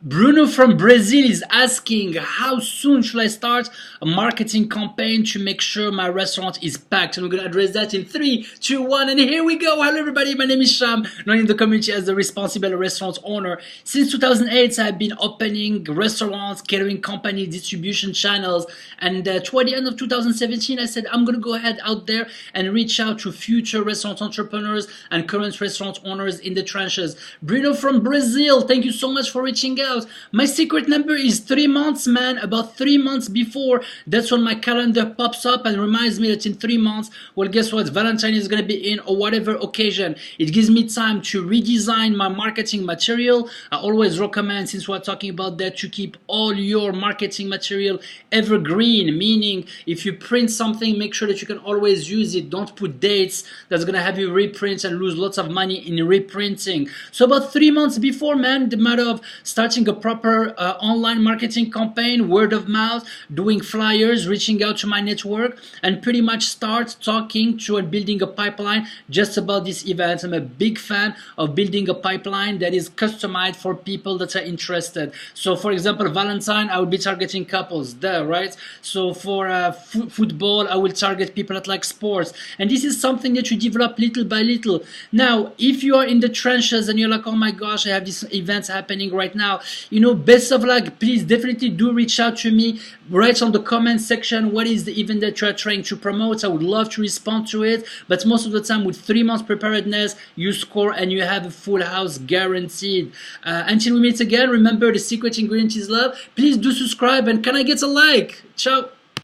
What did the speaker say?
Bruno from Brazil is asking, how soon should I start a marketing campaign to make sure my restaurant is packed? And we're going to address that in 3, 2, 1, and here we go. Hello everybody, my name is Sham, known in the community as the responsible restaurant owner. Since 2008, I've been opening restaurants, catering companies, distribution channels, and toward the end of 2017, I said I'm going to go ahead out there and reach out to future restaurant entrepreneurs and current restaurant owners in the trenches. Bruno from Brazil, thank you so much for reaching out. My secret number is 3 months, man. About 3 months before, that's when my calendar pops up and reminds me that in 3 months, well, guess what? Valentine is going to be in, or whatever occasion. It gives me time to redesign my marketing material. I always recommend, since we're talking about that, to keep all your marketing material evergreen, meaning if you print something, make sure that you can always use it. Don't put dates that's going to have you reprint and lose lots of money in reprinting. So about 3 months before, man, the matter of starting a proper online marketing campaign, word of mouth, doing flyers, reaching out to my network, and pretty much start talking to and building a pipeline just about this event. I'm a big fan of building a pipeline that is customized for people that are interested. So for example, Valentine, I will be targeting couples there, right? So for football, I will target people that like sports. And this is something that you develop little by little. Now, if you are in the trenches and you're like, oh my gosh, I have these events happening right now, you know, best of luck. Please definitely do reach out to me. Write on the comment section what is the event that you're trying to promote. I would love to respond to it, but most of the time with 3 months preparedness, you score and you have a full house guaranteed. Until we meet again, remember the secret ingredient is love. Please do subscribe, and can I get a like? Ciao.